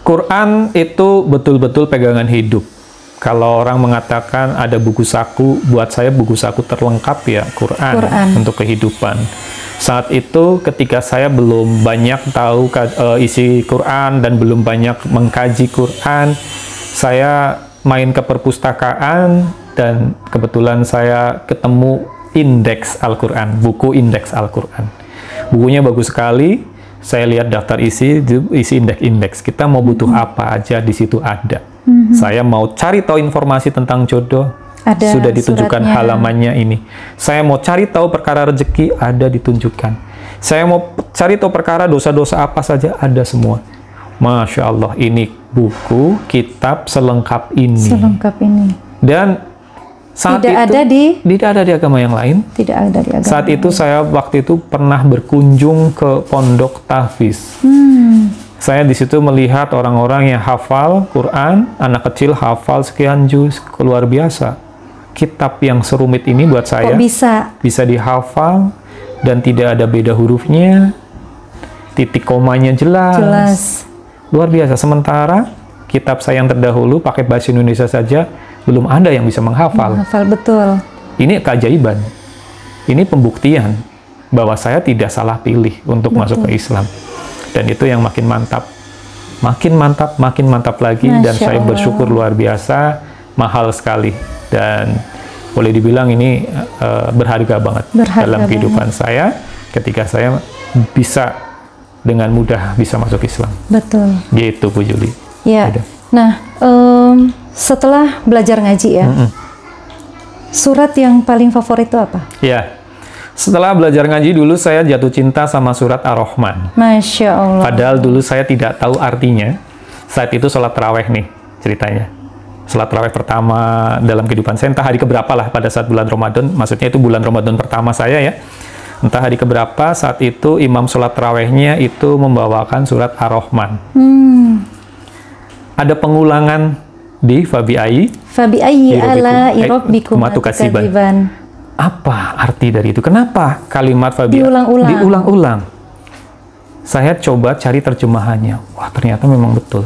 Quran itu betul-betul pegangan hidup. Kalau orang mengatakan ada buku saku, buat saya buku saku terlengkap ya Quran. Untuk kehidupan. Saat itu ketika saya belum banyak tahu isi Quran dan belum banyak mengkaji Quran, saya main ke perpustakaan dan kebetulan saya ketemu indeks Al-Quran, buku indeks Al-Quran. Bukunya bagus sekali. Saya lihat daftar isi indeks. Kita mau butuh apa aja di situ ada. Saya mau cari tahu informasi tentang jodoh, ada sudah ditunjukkan suratnya. Halamannya ini. Saya mau cari tahu perkara rezeki, ada ditunjukkan. Saya mau cari tahu perkara dosa-dosa apa saja, ada semua. Masya Allah, ini buku, kitab selengkap ini. Dan saat tidak ada di agama yang lain. Tidak ada di agama. Saat itu saya waktu itu pernah berkunjung ke pondok tahfiz. Saya di situ melihat orang-orang yang hafal Quran, anak kecil hafal sekian juz, luar biasa. Kitab yang serumit ini buat saya bisa dihafal dan tidak ada beda hurufnya, titik komanya jelas. Luar biasa. Sementara kitab saya yang terdahulu pakai bahasa Indonesia saja belum ada yang bisa menghafal. Betul. Ini keajaiban. Ini pembuktian bahwa saya tidak salah pilih untuk masuk ke Islam. Dan itu yang makin mantap. Makin mantap lagi. Masya dan saya bersyukur luar biasa, mahal sekali. Dan boleh dibilang ini berharga banget dalam kehidupan saya ketika saya bisa dengan mudah bisa masuk Islam. Betul. Gitu Bu Juli. Ya. Nah, setelah belajar ngaji ya, surat yang paling favorit itu apa? Ya, setelah belajar ngaji dulu saya jatuh cinta sama surat Ar-Rahman. Masya Allah. Padahal dulu saya tidak tahu artinya. Saat itu sholat taraweh nih ceritanya. Sholat taraweh pertama dalam kehidupan saya, entah hari keberapa lah pada saat bulan Ramadan. Maksudnya itu bulan Ramadan pertama saya ya. Entah hari keberapa saat itu imam sholat tarawehnya itu membawakan surat Ar-Rahman. Ada pengulangan di Fabi ayyi ala rabbikum tukadziban. Apa arti dari itu? Kenapa kalimat Fabi diulang-ulang? Saya coba cari terjemahannya. Wah, ternyata memang betul.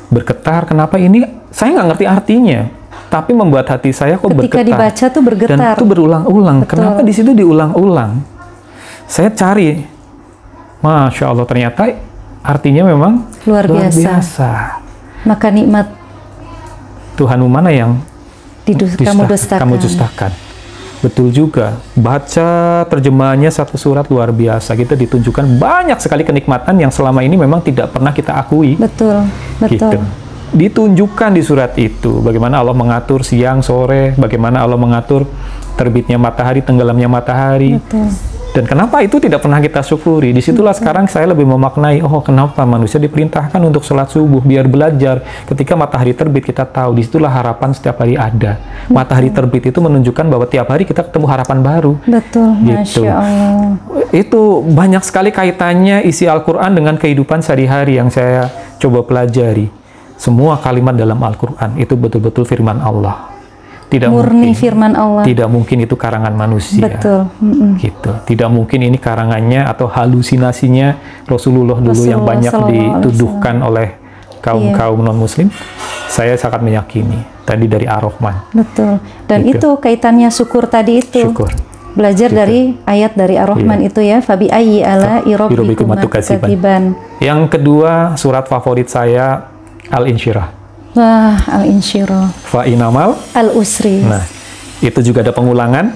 Bergetar, kenapa ini? Saya nggak ngerti artinya. Tapi membuat hati saya kok bergetar. Ketika dibaca tuh bergetar. Dan itu berulang-ulang. Kenapa di situ diulang-ulang? Saya cari. Masya Allah, ternyata artinya memang luar biasa. Maka nikmat Tuhanmu mana yang kamu dustakan. Betul juga. Baca terjemahannya satu surat luar biasa. Kita ditunjukkan banyak sekali kenikmatan yang selama ini memang tidak pernah kita akui. Betul. Gitu. Ditunjukkan di surat itu. Bagaimana Allah mengatur siang, sore. Bagaimana Allah mengatur terbitnya matahari, tenggelamnya matahari. Betul. Dan kenapa itu tidak pernah kita syukuri? Disitulah sekarang saya lebih memaknai, oh kenapa manusia diperintahkan untuk sholat subuh, biar belajar. Ketika matahari terbit kita tahu, disitulah harapan setiap hari ada. Matahari terbit itu menunjukkan bahwa tiap hari kita ketemu harapan baru. Betul, gitu. Masya Allah. Itu banyak sekali kaitannya isi Al-Quran dengan kehidupan sehari-hari yang saya coba pelajari. Semua kalimat dalam Al-Quran itu betul-betul firman Allah. Tidak murni firman Allah. Tidak mungkin itu karangan manusia. Betul. Gitu. Tidak mungkin ini karangannya atau halusinasinya Rasulullah dulu yang banyak dituduhkan oleh kaum non-muslim. Saya sangat meyakini tadi dari Ar-Rahman. Betul. Dan itu kaitannya syukur tadi itu. Syukur. Belajar dari ayat dari Ar-Rahman itu ya. Fabi ayyi ala rabbikum tukadziban. Yang kedua surat favorit saya Al-Insyirah. Wah, Al-Insyirah. Fa'inamal al-usri. Nah, itu juga ada pengulangan.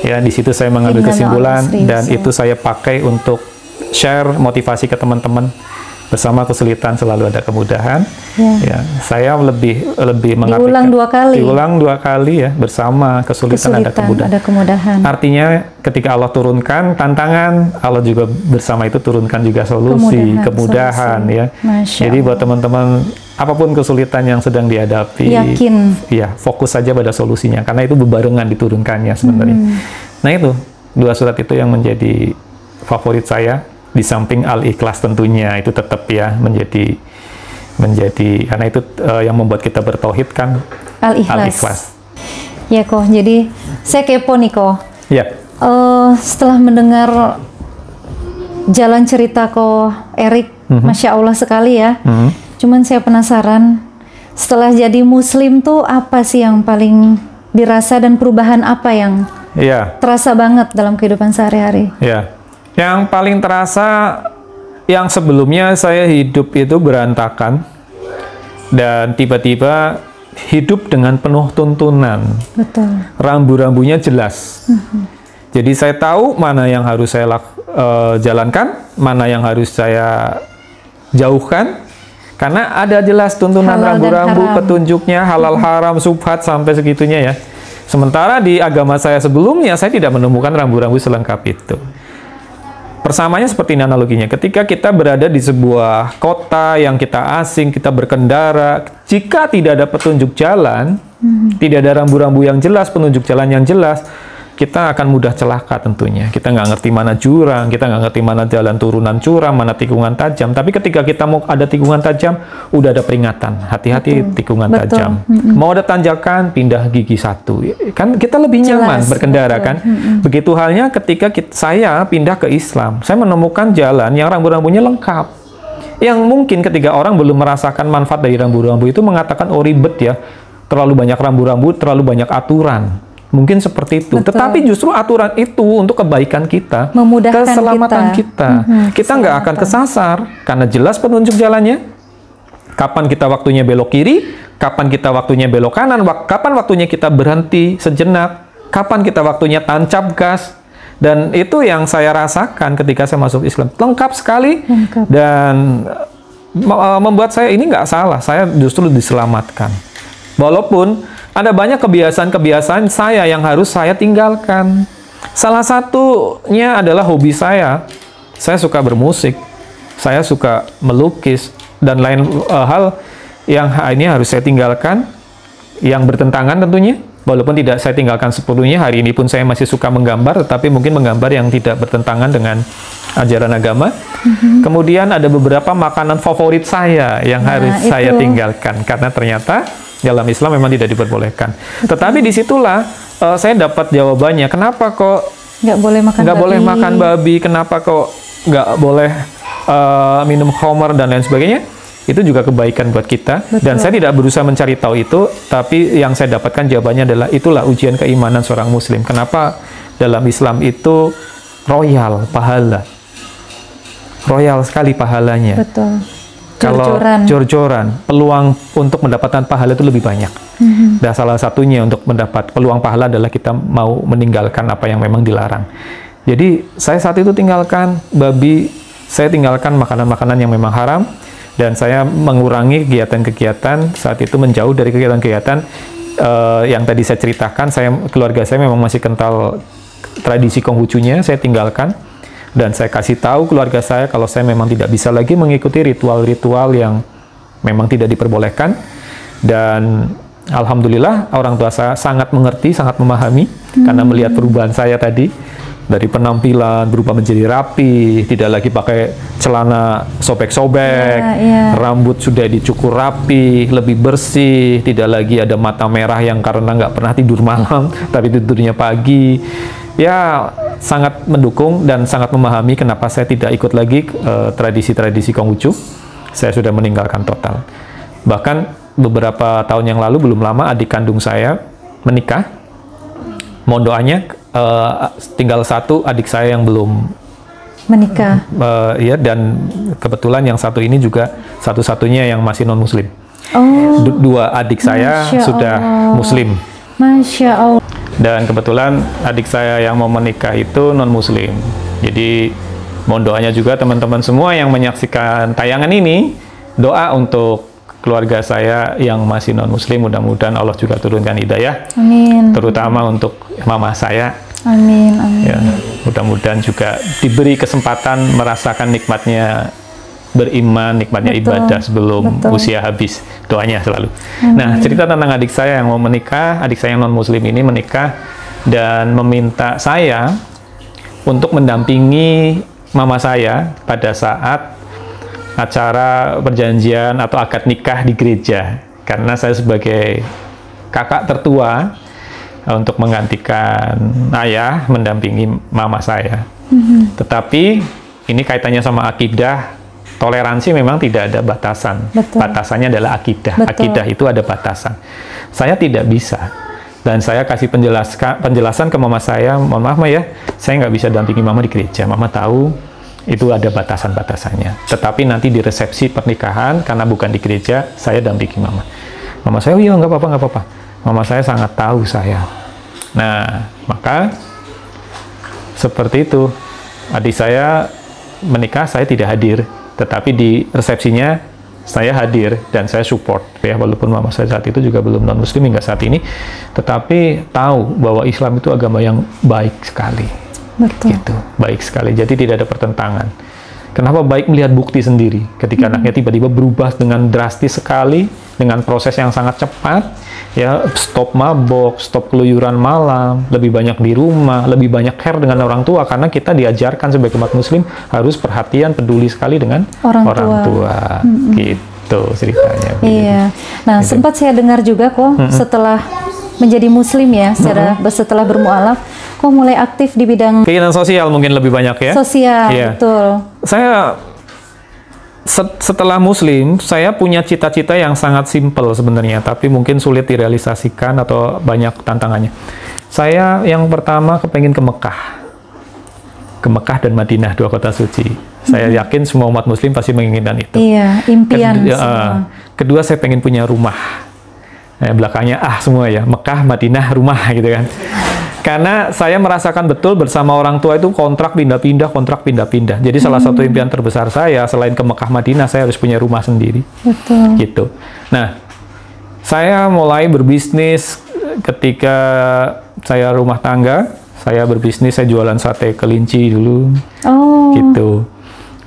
Ya, di situ saya mengambil kesimpulan dan itu saya pakai untuk share motivasi ke teman-teman. Bersama kesulitan selalu ada kemudahan. Ya, saya lebih mengartikan. Diulang dua kali ya, bersama kesulitan ada kemudahan. Artinya ketika Allah turunkan tantangan, Allah juga bersama itu turunkan juga solusi, kemudahan ya. Jadi buat teman-teman apapun kesulitan yang sedang dihadapi, ya fokus saja pada solusinya karena itu bebarengan diturunkannya sebenarnya. Nah itu dua surat itu yang menjadi favorit saya. Di samping Al-Ikhlas tentunya itu tetap ya menjadi karena itu yang membuat kita bertauhid kan Al-Ikhlas. Ya kok, jadi saya kepo nih kok. Ya. Setelah mendengar jalan cerita kok Erik, Masya Allah sekali ya. Cuman saya penasaran, setelah jadi Muslim tuh apa sih yang paling dirasa dan perubahan apa yang terasa banget dalam kehidupan sehari-hari? Yang paling terasa, yang sebelumnya saya hidup itu berantakan dan tiba-tiba hidup dengan penuh tuntunan. Betul. Rambu-rambunya jelas. Jadi saya tahu mana yang harus saya jalankan, mana yang harus saya jauhkan, karena ada jelas tuntunan rambu-rambu, petunjuknya, halal haram, subhat, sampai segitunya ya. Sementara di agama saya sebelumnya, saya tidak menemukan rambu-rambu selengkap itu. Persamanya seperti ini analoginya, ketika kita berada di sebuah kota yang kita asing, kita berkendara, jika tidak ada petunjuk jalan, tidak ada rambu-rambu yang jelas, penunjuk jalan yang jelas, kita akan mudah celaka tentunya. Kita nggak ngerti mana jurang, kita nggak ngerti mana jalan turunan curam, mana tikungan tajam. Tapi ketika kita mau ada tikungan tajam, udah ada peringatan. Hati-hati tikungan tajam. Mau ada tanjakan, pindah gigi 1. Kan kita lebih nyaman berkendara kan. Begitu halnya ketika saya pindah ke Islam. Saya menemukan jalan yang rambu-rambunya lengkap. Yang mungkin ketika orang belum merasakan manfaat dari rambu-rambu itu mengatakan, oh ribet ya, terlalu banyak rambu-rambu, terlalu banyak aturan. Mungkin seperti itu. Tetapi justru aturan itu untuk kebaikan kita, memudahkan keselamatan kita. Kita nggak akan kesasar karena jelas petunjuk jalannya. Kapan kita waktunya belok kiri, kapan kita waktunya belok kanan, kapan waktunya kita berhenti sejenak, kapan kita waktunya tancap gas. Dan itu yang saya rasakan ketika saya masuk Islam. Lengkap sekali. Dan membuat saya ini nggak salah. Saya justru diselamatkan. Walaupun ada banyak kebiasaan-kebiasaan saya yang harus saya tinggalkan. Salah satunya adalah hobi saya. Saya suka bermusik, saya suka melukis, dan lain hal yang ini harus saya tinggalkan, yang bertentangan tentunya. Walaupun tidak saya tinggalkan sepenuhnya, hari ini pun saya masih suka menggambar, tetapi mungkin menggambar yang tidak bertentangan dengan ajaran agama. Kemudian ada beberapa makanan favorit saya yang harus saya tinggalkan, karena ternyata dalam Islam memang tidak diperbolehkan. Tetapi disitulah saya dapat jawabannya. Kenapa kok nggak boleh makan babi? Kenapa kok nggak boleh minum khamar dan lain sebagainya? Itu juga kebaikan buat kita. Dan saya tidak berusaha mencari tahu itu, tapi yang saya dapatkan jawabannya adalah itulah ujian keimanan seorang Muslim. Kenapa dalam Islam itu royal pahala, royal sekali pahalanya. Betul. Kalau jor-joran, peluang untuk mendapatkan pahala itu lebih banyak. Dan salah satunya untuk mendapat peluang pahala adalah kita mau meninggalkan apa yang memang dilarang. Jadi saya saat itu tinggalkan babi, saya tinggalkan makanan-makanan yang memang haram, dan saya mengurangi kegiatan-kegiatan saat itu, menjauh dari kegiatan-kegiatan yang tadi saya ceritakan. Keluarga saya memang masih kental tradisi Konghucunya, saya tinggalkan. Dan saya kasih tahu keluarga saya kalau saya memang tidak bisa lagi mengikuti ritual-ritual yang memang tidak diperbolehkan. Dan alhamdulillah orang tua saya sangat mengerti, sangat memahami, karena melihat perubahan saya tadi. Dari penampilan berubah menjadi rapi, tidak lagi pakai celana sobek-sobek, rambut sudah dicukur rapi, lebih bersih, tidak lagi ada mata merah yang karena nggak pernah tidur malam, tapi tidurnya pagi. Ya, sangat mendukung dan sangat memahami kenapa saya tidak ikut lagi tradisi-tradisi Konghucu. Saya sudah meninggalkan total. Bahkan beberapa tahun yang lalu, belum lama, adik kandung saya menikah. Mohon doanya, tinggal satu adik saya yang belum menikah. Ya, dan kebetulan yang satu ini juga satu-satunya yang masih non-Muslim. Dua adik saya sudah Muslim. Masya Allah. Dan kebetulan adik saya yang mau menikah itu non-Muslim. Jadi mohon doanya juga teman-teman semua yang menyaksikan tayangan ini, doa untuk keluarga saya yang masih non-Muslim, mudah-mudahan Allah juga turunkan hidayah. Amin. Terutama untuk mama saya. Amin, amin. Ya, mudah-mudahan juga diberi kesempatan merasakan nikmatnya beriman, nikmatnya ibadah sebelum usia habis. Doanya selalu. Nah, cerita tentang adik saya yang mau menikah, adik saya yang non-Muslim ini menikah dan meminta saya untuk mendampingi mama saya pada saat acara perjanjian atau akad nikah di gereja. Karena saya sebagai kakak tertua untuk menggantikan ayah mendampingi mama saya. Tetapi ini kaitannya sama akidah, Toleransi memang tidak ada batasan. Betul. Batasannya adalah akidah. Betul. Akidah itu ada batasan. Saya tidak bisa. Dan saya kasih penjelasan ke mama saya, mohon maaf ya, saya nggak bisa dampingi mama di gereja. Mama tahu itu ada batasan-batasannya. Tetapi nanti di resepsi pernikahan, karena bukan di gereja, saya dampingi mama. Mama saya, oh iya nggak apa-apa, nggak apa-apa. Mama saya sangat tahu saya. Nah, maka seperti itu. Adik saya menikah, saya tidak hadir. Tetapi di resepsinya saya hadir dan saya support ya, walaupun mama saya saat itu juga belum non muslim hingga saat ini, tetapi tahu bahwa Islam itu agama yang baik sekali. Betul. Gitu, baik sekali. Jadi tidak ada pertentangan. Kenapa baik? Melihat bukti sendiri. Ketika anaknya tiba-tiba berubah dengan drastis sekali, dengan proses yang sangat cepat, ya, stop mabok, stop keluyuran malam, lebih banyak di rumah, lebih banyak care dengan orang tua, karena kita diajarkan sebagai umat muslim harus perhatian, peduli sekali dengan orang tua. Gitu ceritanya. Iya. Nah, gitu. Sempat saya dengar juga kok setelah menjadi muslim ya, setelah bermualaf, kok mulai aktif di bidang keinginan sosial, mungkin lebih banyak ya. Sosial, yeah. Betul. Saya setelah muslim, saya punya cita-cita yang sangat simpel sebenarnya, tapi mungkin sulit direalisasikan atau banyak tantangannya. Saya yang pertama kepengen ke Mekah dan Madinah, 2 kota suci. Saya yakin semua umat muslim pasti menginginkan itu. Iya, impian. Kedua, saya pengen punya rumah. Belakangnya semua ya, Mekah, Madinah, rumah gitu kan. Karena saya merasakan betul bersama orang tua itu kontrak pindah-pindah. Jadi salah satu impian terbesar saya selain ke Mekah, Madinah, saya harus punya rumah sendiri. Betul. Gitu. Nah, saya mulai berbisnis ketika saya rumah tangga. Saya berbisnis, saya jualan sate kelinci dulu. Oh. Gitu.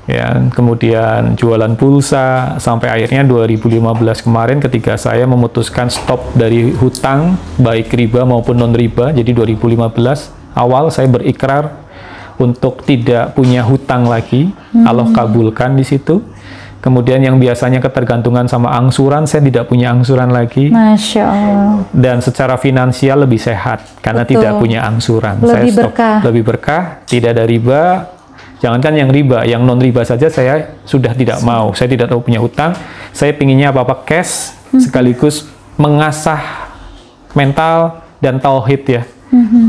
Ya, kemudian jualan pulsa sampai akhirnya 2015 kemarin ketika saya memutuskan stop dari hutang baik riba maupun non riba. Jadi 2015 awal saya berikrar untuk tidak punya hutang lagi. Allah kabulkan di situ. Kemudian yang biasanya ketergantungan sama angsuran, saya tidak punya angsuran lagi. Masya Allah. Dan secara finansial lebih sehat karena tidak punya angsuran. Lebih saya stop, berkah. Lebih berkah, tidak ada riba. Jangankan yang riba, yang non-riba saja saya sudah tidak mau. Saya tidak tahu punya utang. Saya pinginnya apa-apa cash, sekaligus mengasah mental dan tauhid ya.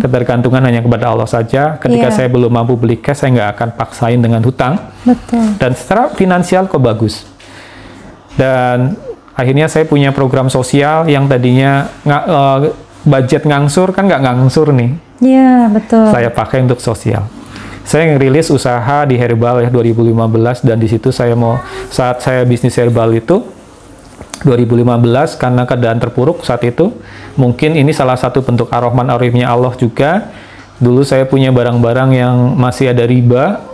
Ketergantungan hanya kepada Allah saja. Ketika saya belum mampu beli cash, saya nggak akan paksain dengan hutang. Betul. Dan secara finansial kok bagus. Dan akhirnya saya punya program sosial yang tadinya budget ngangsur, kan nggak ngangsur nih. Iya, betul. Saya pakai untuk sosial. Saya ngerilis usaha di herbal ya 2015 dan di situ saya saat saya bisnis herbal itu 2015 karena keadaan terpuruk saat itu, mungkin ini salah satu bentuk ar-Rahman ar-Rahimnya Allah juga. Dulu saya punya barang-barang yang masih ada riba,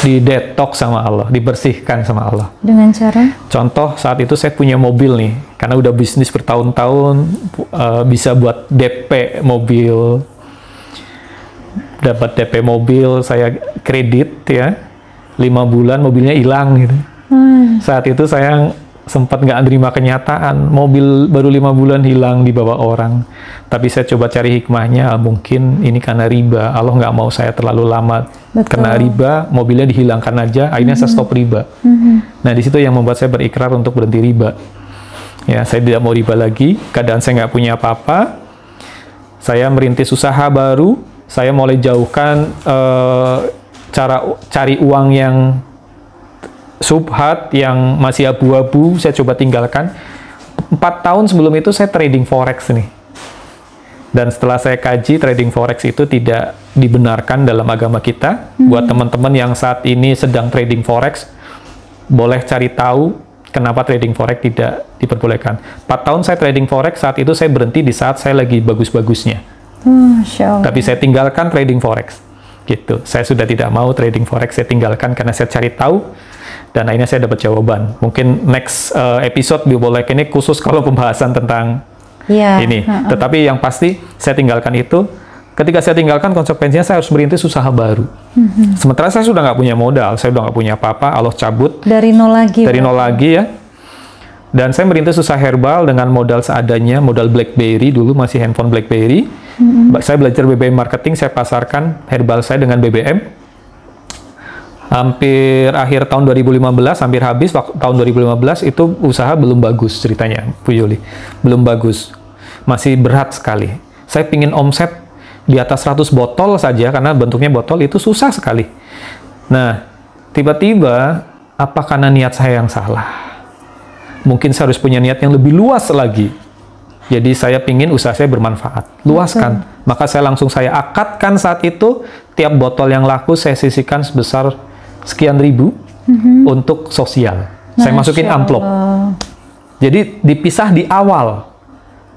di detox sama Allah, dibersihkan sama Allah. Dengan cara? Contoh saat itu saya punya mobil nih, karena udah bisnis bertahun-tahun, bisa buat DP mobil. Dapat DP mobil, saya kredit ya, 5 bulan mobilnya hilang gitu. Saat itu saya sempat nggak terima kenyataan, mobil baru 5 bulan hilang di bawah orang. Tapi saya coba cari hikmahnya, mungkin ini karena riba, Allah nggak mau saya terlalu lama kena riba, mobilnya dihilangkan aja, akhirnya saya stop riba. Nah di situ yang membuat saya berikrar untuk berhenti riba. Ya, saya tidak mau riba lagi, keadaan saya nggak punya apa-apa, saya merintis usaha baru. Saya mulai jauhkan cara cari uang yang subhat, yang masih abu-abu, saya coba tinggalkan. 4 tahun sebelum itu saya trading forex nih. Dan setelah saya kaji, trading forex itu tidak dibenarkan dalam agama kita. Buat teman-teman yang saat ini sedang trading forex, boleh cari tahu kenapa trading forex tidak diperbolehkan. 4 tahun saya trading forex, saat itu saya berhenti di saat saya lagi bagus-bagusnya. Tapi saya tinggalkan trading forex gitu. Saya sudah tidak mau trading forex, saya tinggalkan karena saya cari tahu dan akhirnya saya dapat jawaban. Mungkin next episode boleh ini khusus kalau pembahasan tentang ini. Tetapi yang pasti saya tinggalkan itu. Ketika saya tinggalkan, konsekuensinya saya harus merintis usaha baru. Sementara saya sudah nggak punya modal, saya sudah nggak punya apa-apa, Allah cabut dari nol lagi. Dari nol lagi ya. Dan saya merintis usaha herbal dengan modal seadanya, modal BlackBerry, dulu masih handphone BlackBerry. Saya belajar BBM marketing, saya pasarkan herbal saya dengan BBM. Hampir akhir tahun 2015, hampir habis tahun 2015 itu usaha belum bagus ceritanya, Bu Yuli. Belum bagus. Masih berat sekali. Saya pingin omset di atas 100 botol saja, karena bentuknya botol itu susah sekali. Nah, tiba-tiba, apa karena niat saya yang salah? Mungkin saya harus punya niat yang lebih luas lagi. Jadi saya pingin usaha saya bermanfaat. Luaskan. Maka saya akadkan saat itu, tiap botol yang laku saya sisihkan sebesar sekian ribu untuk sosial. Saya masukin amplop. Jadi dipisah di awal.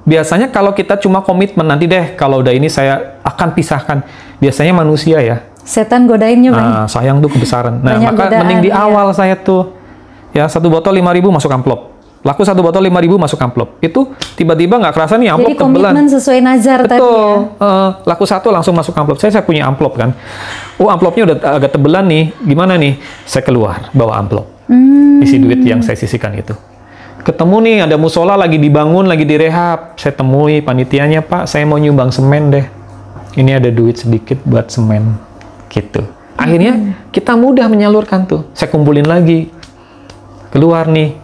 Biasanya kalau kita cuma komitmen, nanti deh kalau udah ini saya akan pisahkan. Biasanya manusia ya. Setan godainnya banyak. Sayang tuh kebesaran. Nah, banyak maka godaan, mending di awal saya tuh. Ya, 1 botol 5.000 masuk amplop. Laku 1 botol 5.000 masuk amplop. Itu tiba-tiba nggak kerasa nih amplop tebelan. Jadi komitmen sesuai nazar tadi ya. Laku 1 langsung masuk amplop. Saya punya amplop kan. Amplopnya udah agak tebelan nih. Gimana nih? Saya keluar bawa amplop. Isi duit yang saya sisihkan itu. Ketemu nih ada musola lagi dibangun, lagi direhab. Saya temui panitianya, Pak, saya mau nyumbang semen deh. Ini ada duit sedikit buat semen. Gitu. Akhirnya kita mudah menyalurkan tuh. Saya kumpulin lagi. Keluar nih.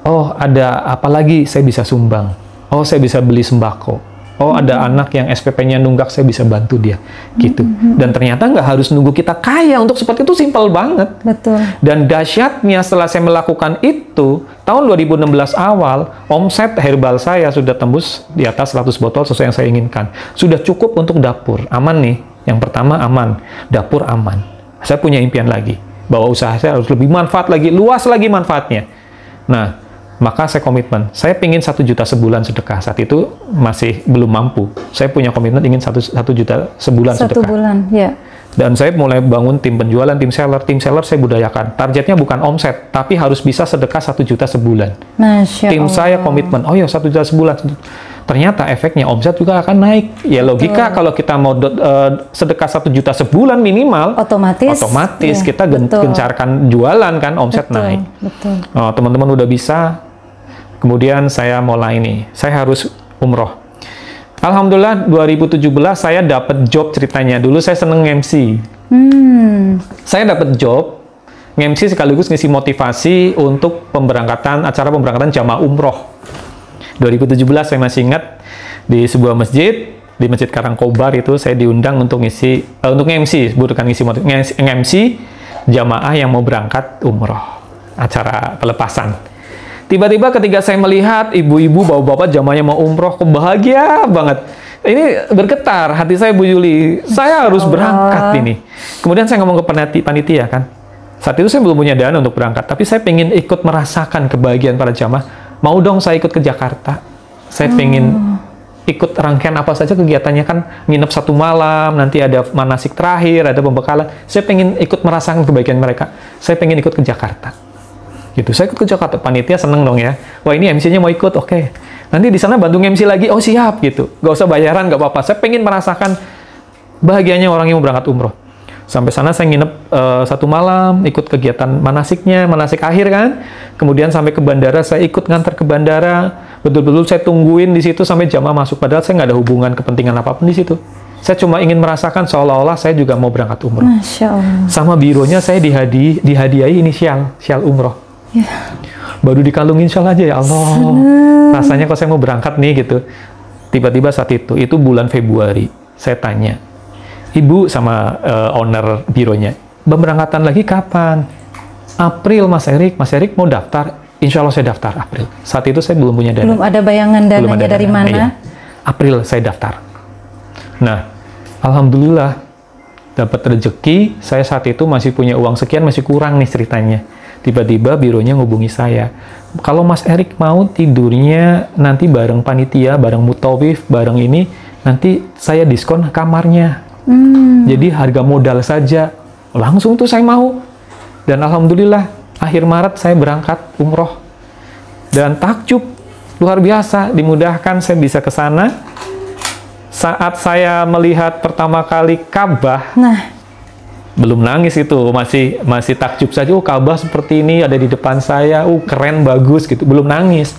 Oh, ada apa lagi saya bisa sumbang. Oh, saya bisa beli sembako. Oh, ada anak yang SPP-nya nunggak, saya bisa bantu dia. Gitu. Dan ternyata nggak harus nunggu kita kaya untuk seperti itu, simpel banget. Betul. Dan dahsyatnya setelah saya melakukan itu, tahun 2016 awal, omset herbal saya sudah tembus di atas 100 botol sesuai yang saya inginkan. Sudah cukup untuk dapur. Aman nih. Yang pertama aman. Dapur aman. Saya punya impian lagi. Bahwa usaha saya harus lebih manfaat lagi, luas lagi manfaatnya. Nah, maka saya komitmen, saya pingin 1 juta sebulan sedekah. Saat itu masih belum mampu. Saya punya komitmen ingin 1 juta sebulan sedekah. 1 bulan, ya. Dan saya mulai bangun tim penjualan, tim seller. Tim seller saya budayakan. Targetnya bukan omset, tapi harus bisa sedekah 1 juta sebulan. Masya tim Allah. Saya komitmen, oh ya 1 juta sebulan. Ternyata efeknya omset juga akan naik. Ya logika kalau kita mau sedekah 1 juta sebulan minimal, otomatis ya, kita gencarkan jualan kan, omset naik. Betul. Teman-teman udah bisa. Kemudian saya mulai nih, saya harus umroh. Alhamdulillah 2017 saya dapat job ceritanya. Dulu saya seneng MC. Saya dapat job MC sekaligus ngisi motivasi untuk acara pemberangkatan jamaah umroh. 2017 saya masih ingat di sebuah masjid, di Masjid Karangkobar itu saya diundang untuk untuk MC, bukan MC jamaah yang mau berangkat umroh, acara pelepasan. Tiba-tiba ketika saya melihat ibu-ibu, bapak-bapak jamaahnya mau umroh, kok bahagia banget. Ini bergetar hati saya, Bu Yuli. Saya harus berangkat ini. Kemudian saya ngomong ke panitia kan. Saat itu saya belum punya dana untuk berangkat, tapi saya pengen ikut merasakan kebahagiaan para jamaah. Mau dong saya ikut ke Jakarta. Saya pengen ikut rangkaian apa saja kegiatannya kan, nginep 1 malam, nanti ada manasik terakhir, ada pembekalan. Saya pengen ikut merasakan kebahagiaan mereka. Saya pengen ikut ke Jakarta. Gitu. Saya ikut ke Jakarta, panitia seneng dong ya. Wah, ini MC-nya mau ikut, oke. Nanti di sana bantu MC lagi, oh siap gitu. Gak usah bayaran, gak apa-apa. Saya pengen merasakan bahagianya orang yang mau berangkat umroh. Sampai sana saya nginep 1 malam, ikut kegiatan manasiknya, manasik akhir kan. Kemudian sampai ke bandara, saya ikut nganter ke bandara. Betul-betul saya tungguin di situ sampai jamaah masuk. Padahal saya nggak ada hubungan kepentingan apapun di situ. Saya cuma ingin merasakan seolah-olah saya juga mau berangkat umroh. Masya Allah. Sama bironya saya dihadiahi inisial, sial umroh. Ya. Baru dikalungin syal aja, ya Allah. Rasanya kok saya mau berangkat nih gitu. Tiba-tiba saat itu bulan Februari, saya tanya, Ibu sama owner bironya, pemberangkatan lagi kapan? April, Mas Erik. Mas Erik mau daftar? Insya Allah saya daftar April. Saat itu saya belum punya dana. Belum ada bayangan dananya dari mana? Iya. April saya daftar. Nah, alhamdulillah dapat rezeki. Saya saat itu masih punya uang sekian, masih kurang nih ceritanya. Tiba-tiba bironya ngubungi saya. Kalau Mas Erik mau tidurnya nanti bareng panitia, bareng mutawif, bareng ini, nanti saya diskon kamarnya. Jadi harga modal saja. Langsung tuh saya mau. Dan alhamdulillah akhir Maret saya berangkat umroh. Dan takjub luar biasa, dimudahkan saya bisa ke sana. Saat saya melihat pertama kali Ka'bah, belum nangis itu, masih takjub saja. Ka'bah seperti ini ada di depan saya, keren, bagus gitu. Belum nangis.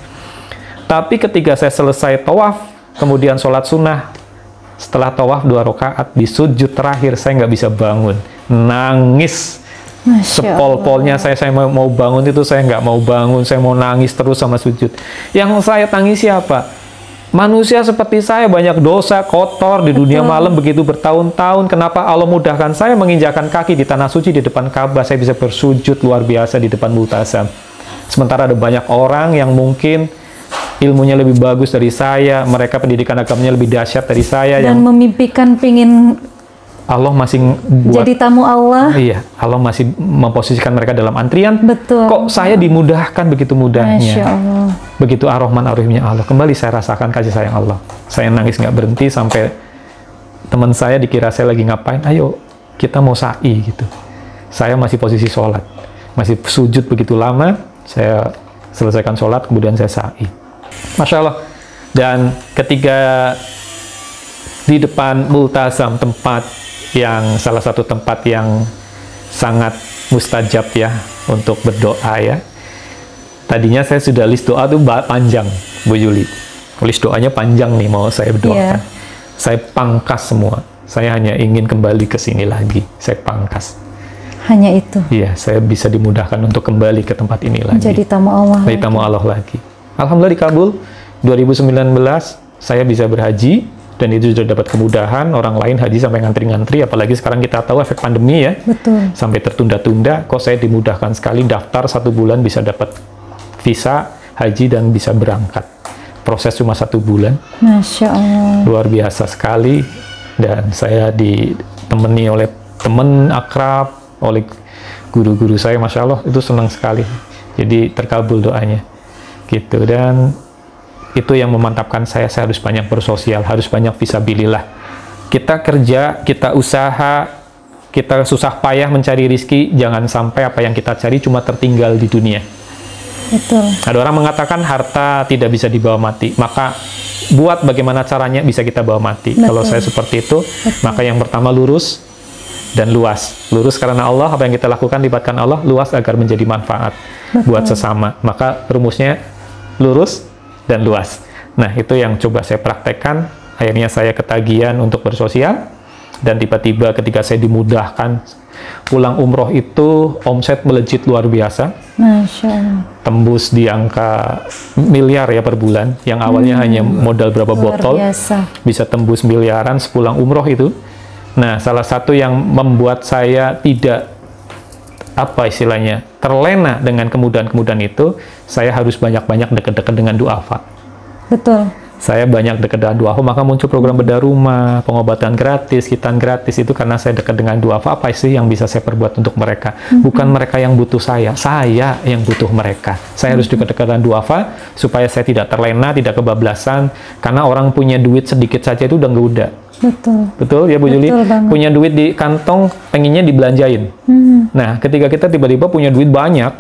Tapi ketika saya selesai tawaf, kemudian sholat sunnah, setelah tawaf 2 rakaat di sujud terakhir, saya nggak bisa bangun, nangis Sepol-polnya saya mau bangun itu saya nggak mau bangun, saya mau nangis terus sama sujud. Yang saya tangisi apa? Manusia seperti saya banyak dosa, kotor di dunia malam begitu bertahun-tahun. Kenapa Allah mudahkan saya menginjakan kaki di tanah suci di depan Ka'bah, saya bisa bersujud luar biasa di depan Multazam. Sementara ada banyak orang yang mungkin ilmunya lebih bagus dari saya, mereka pendidikan agamanya lebih dahsyat dari saya, dan memimpikan pingin Allah masih buat, jadi tamu Allah. Iya, Allah masih memposisikan mereka dalam antrian. Betul. Kok saya dimudahkan begitu mudahnya? Masya Allah. Begitu ar-Rahman ar-Rahimnya Allah. Kembali saya rasakan kasih sayang Allah. Saya nangis nggak berhenti sampai teman saya dikira saya lagi ngapain. Ayo, kita mau sa'i gitu. Saya masih posisi sholat, masih sujud begitu lama. Saya selesaikan sholat, kemudian saya sa'i. Masya Allah. Dan ketika di depan Multazam, tempat yang salah satu tempat yang sangat mustajab ya untuk berdoa ya. Tadinya saya sudah list doa tuh panjang, Bu Yuli. List doanya panjang nih mau saya berdoakan. Saya pangkas semua. Saya hanya ingin kembali ke sini lagi. Saya pangkas. Hanya itu. Iya, saya bisa dimudahkan untuk kembali ke tempat ini lagi. Jadi tamu Allah. Jadi tamu Allah lagi. Alhamdulillah dikabul. 2019 saya bisa berhaji. Dan itu sudah dapat kemudahan, orang lain haji sampai ngantri-ngantri, apalagi sekarang kita tahu efek pandemi ya. Betul. Sampai tertunda-tunda, kok saya dimudahkan sekali, daftar 1 bulan bisa dapat visa haji dan bisa berangkat. Proses cuma 1 bulan. Masya Allah. Luar biasa sekali, dan saya ditemani oleh teman akrab, oleh guru-guru saya, Masya Allah, itu senang sekali. Jadi terkabul doanya. Gitu, dan itu yang memantapkan saya harus banyak bersosial, harus banyak fisabilillah. Kita kerja, kita usaha, kita susah payah mencari rizki, jangan sampai apa yang kita cari cuma tertinggal di dunia. Betul. Ada orang mengatakan harta tidak bisa dibawa mati, maka buat bagaimana caranya bisa kita bawa mati. Betul. Kalau saya seperti itu, maka yang pertama lurus dan luas. Lurus karena Allah, apa yang kita lakukan libatkan Allah, luas agar menjadi manfaat buat sesama. Maka rumusnya lurus dan luas. Nah, itu yang coba saya praktekkan. Akhirnya saya ketagihan untuk bersosial, dan tiba-tiba ketika saya dimudahkan pulang umroh itu omset melejit luar biasa. Masya Allah. Tembus di angka miliar ya per bulan. Yang awalnya hanya modal berapa botol, bisa tembus miliaran sepulang umroh itu. Nah, salah satu yang membuat saya tidak apa istilahnya terlena dengan kemudahan-kemudahan itu, saya harus banyak-banyak dekat-dekat dengan duafa. Betul. Saya banyak dekat dengan duafa, maka muncul program bedah rumah, pengobatan gratis, khitan gratis, itu karena saya dekat dengan duafa. Apa sih yang bisa saya perbuat untuk mereka? Bukan mereka yang butuh saya yang butuh mereka. Saya harus dekat-dekat dengan duafa supaya saya tidak terlena, tidak kebablasan, karena orang punya duit sedikit saja itu udah nggak. Betul. Betul ya Bu Juli? Punya duit di kantong, pengennya dibelanjain. Nah, ketika kita tiba-tiba punya duit banyak,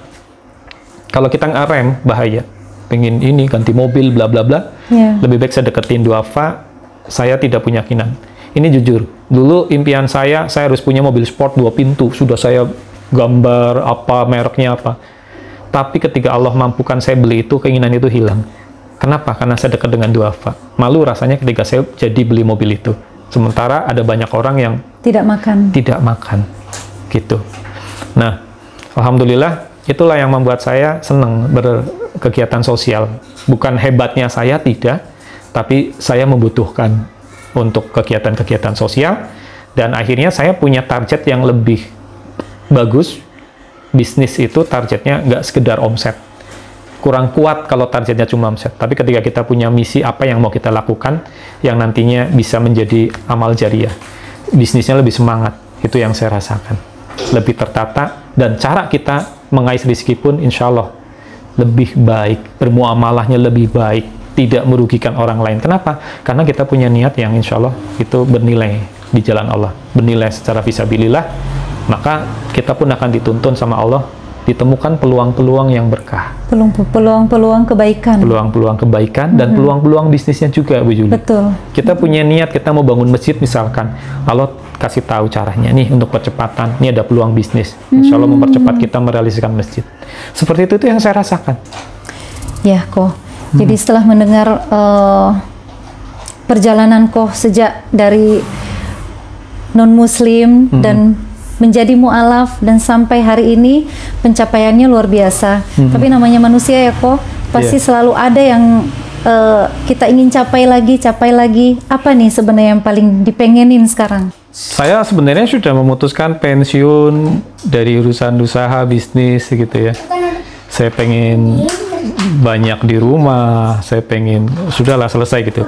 kalau kita ngerem, bahaya. Pengen ini, ganti mobil, bla bla bla. Lebih baik saya deketin duafa, saya tidak punya kinan. Ini jujur, dulu impian saya harus punya mobil sport 2 pintu. Sudah saya gambar apa, mereknya apa. Tapi ketika Allah mampukan saya beli itu, keinginan itu hilang. Kenapa? Karena saya dekat dengan duafa. Malu rasanya ketika saya jadi beli mobil itu. Sementara ada banyak orang yang tidak makan, gitu. Nah, alhamdulillah itulah yang membuat saya senang berkegiatan sosial. Bukan hebatnya saya tidak, tapi saya membutuhkan untuk kegiatan-kegiatan sosial, dan akhirnya saya punya target yang lebih bagus. Bisnis itu targetnya nggak sekedar omset. Kurang kuat kalau targetnya cuma omset. Tapi ketika kita punya misi apa yang mau kita lakukan, yang nantinya bisa menjadi amal jariah, bisnisnya lebih semangat. Itu yang saya rasakan. Lebih tertata, dan cara kita mengais rezeki pun insya Allah lebih baik. Bermuamalahnya lebih baik. Tidak merugikan orang lain. Kenapa? Karena kita punya niat yang insya Allah itu bernilai di jalan Allah. Bernilai secara fisabilillah. Maka kita pun akan dituntun sama Allah, ditemukan peluang-peluang yang berkah. Peluang-peluang kebaikan. Peluang-peluang kebaikan dan peluang-peluang bisnisnya juga, Bu Juli. Betul. Kita punya niat, kita mau bangun masjid misalkan. Allah kasih tahu caranya nih untuk percepatan. Ini ada peluang bisnis. Insya Allah mempercepat kita merealisasikan masjid. Seperti itu yang saya rasakan. Ya, Koh. Jadi setelah mendengar perjalanan Koh sejak dari non-muslim dan menjadi mu'alaf dan sampai hari ini pencapaiannya luar biasa. Tapi namanya manusia ya kok, pasti selalu ada yang kita ingin capai lagi. Apa nih sebenarnya yang paling dipengenin sekarang? Saya sebenarnya sudah memutuskan pensiun dari urusan usaha bisnis gitu ya. Saya pengen banyak di rumah, saya pengen sudahlah selesai gitu.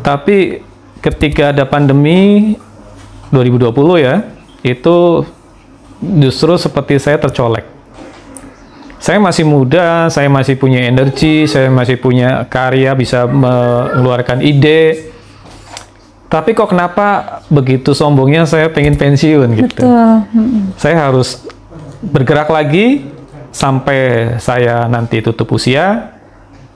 Tapi ketika ada pandemi 2020 ya, itu justru seperti saya tercolek. Saya masih muda, saya masih punya energi, saya masih punya karya, bisa mengeluarkan ide. Tapi kok kenapa begitu sombongnya saya pengen pensiun gitu. Betul. Saya harus bergerak lagi sampai saya nanti tutup usia.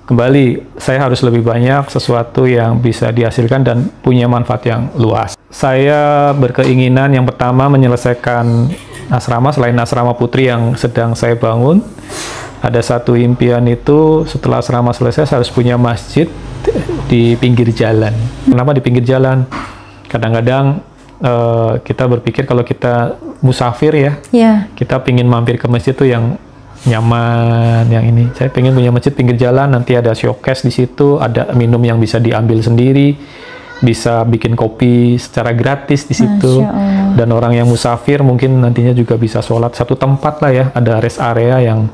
Kembali, saya harus lebih banyak sesuatu yang bisa dihasilkan dan punya manfaat yang luas. Saya berkeinginan yang pertama menyelesaikan asrama, selain asrama putri yang sedang saya bangun. Ada satu impian itu, setelah asrama selesai, saya harus punya masjid di pinggir jalan. Kenapa di pinggir jalan? Kadang-kadang kita berpikir kalau kita musafir ya, kita pingin mampir ke masjid itu yang nyaman, yang ini. Saya pengen punya masjid pinggir jalan, nanti ada showcase di situ, ada minum yang bisa diambil sendiri, bisa bikin kopi secara gratis di situ. Dan orang yang musafir mungkin nantinya juga bisa sholat satu tempat lah ya, ada rest area yang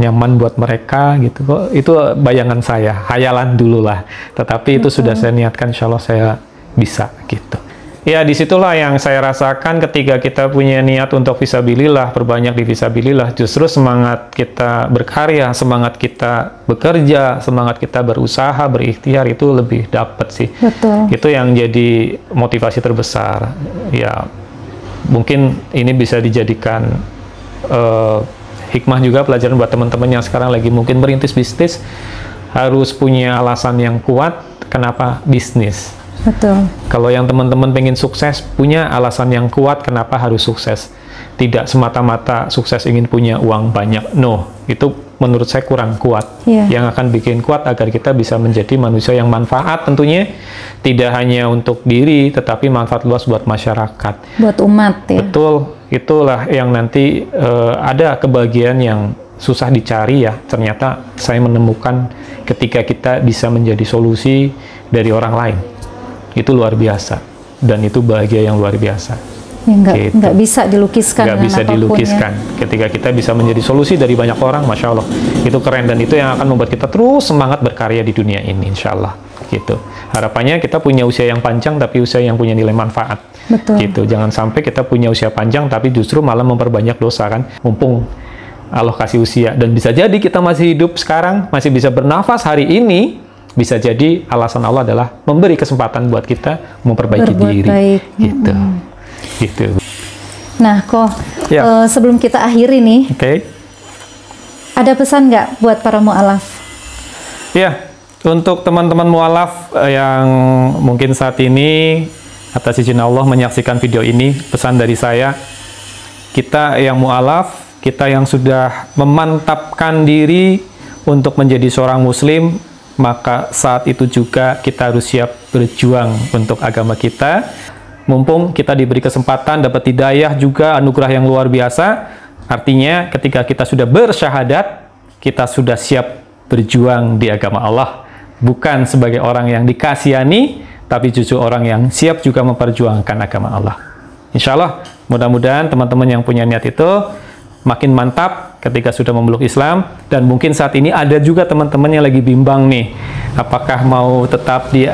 nyaman buat mereka gitu. Itu bayangan saya, hayalan dulu lah. Tetapi itu sudah saya niatkan, insya Allah saya bisa gitu. Ya, disitulah yang saya rasakan ketika kita punya niat untuk fisabilillah, perbanyak di fisabilillah, justru semangat kita berkarya, semangat kita bekerja, semangat kita berusaha, berikhtiar itu lebih dapat sih. Betul. Itu yang jadi motivasi terbesar. Ya, mungkin ini bisa dijadikan hikmah juga, pelajaran buat teman-teman yang sekarang lagi mungkin merintis bisnis, harus punya alasan yang kuat kenapa bisnis. Betul. Kalau yang teman-teman pengen sukses, punya alasan yang kuat kenapa harus sukses. Tidak semata-mata sukses ingin punya uang banyak. No, itu menurut saya kurang kuat. Yang akan bikin kuat agar kita bisa menjadi manusia yang manfaat tentunya. Tidak hanya untuk diri, tetapi manfaat luas buat masyarakat. Buat umat ya. Betul, itulah yang nanti ada kebahagiaan yang susah dicari ya. Ternyata saya menemukan ketika kita bisa menjadi solusi dari orang lain. Itu luar biasa, dan itu bahagia yang luar biasa. Ya, nggak bisa dilukiskan. Nggak bisa dilukiskan. Ya. Ketika kita bisa menjadi solusi dari banyak orang, masya Allah, itu keren, dan itu yang akan membuat kita terus semangat berkarya di dunia ini, insya Allah. Gitu. Harapannya kita punya usia yang panjang, tapi usia yang punya nilai manfaat. Betul. Gitu. Jangan sampai kita punya usia panjang, tapi justru malah memperbanyak dosa kan. Mumpung Allah kasih usia, dan bisa jadi kita masih hidup sekarang, masih bisa bernafas hari ini. Bisa jadi alasan Allah adalah memberi kesempatan buat kita memperbaiki diri. Baik. Gitu. Nah, kok sebelum kita akhiri nih, ada pesan nggak buat para mu'alaf? Ya, untuk teman-teman mu'alaf yang mungkin saat ini atas izin Allah menyaksikan video ini, pesan dari saya, kita yang mu'alaf, kita yang sudah memantapkan diri untuk menjadi seorang muslim, maka saat itu juga kita harus siap berjuang untuk agama kita. Mumpung kita diberi kesempatan, dapat hidayah juga, anugerah yang luar biasa. Artinya ketika kita sudah bersyahadat, kita sudah siap berjuang di agama Allah. Bukan sebagai orang yang dikasihani, tapi justru orang yang siap juga memperjuangkan agama Allah. Insya Allah, mudah-mudahan teman-teman yang punya niat itu makin mantap ketika sudah memeluk Islam. Dan mungkin saat ini ada juga teman-teman yang lagi bimbang nih, apakah mau tetap di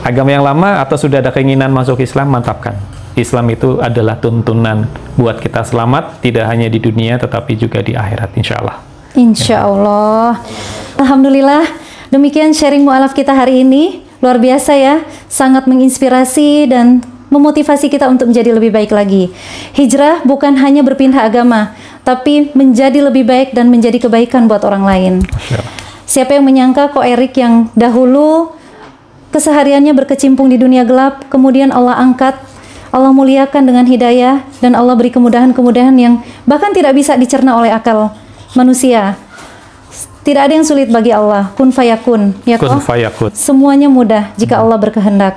agama yang lama atau sudah ada keinginan masuk Islam. Mantapkan, Islam itu adalah tuntunan buat kita selamat, tidak hanya di dunia tetapi juga di akhirat, insya Allah. Insya Allah. Alhamdulillah, demikian sharing mu'alaf kita hari ini. Luar biasa ya, sangat menginspirasi dan memotivasi kita untuk menjadi lebih baik lagi. Hijrah bukan hanya berpindah agama, tapi menjadi lebih baik dan menjadi kebaikan buat orang lain. Siapa yang menyangka kok Erik yang dahulu kesehariannya berkecimpung di dunia gelap, kemudian Allah angkat, Allah muliakan dengan hidayah, dan Allah beri kemudahan-kemudahan yang bahkan tidak bisa dicerna oleh akal manusia. Tidak ada yang sulit bagi Allah. Kun fayakun. Ya, kun fayakun. Semuanya mudah jika Allah berkehendak.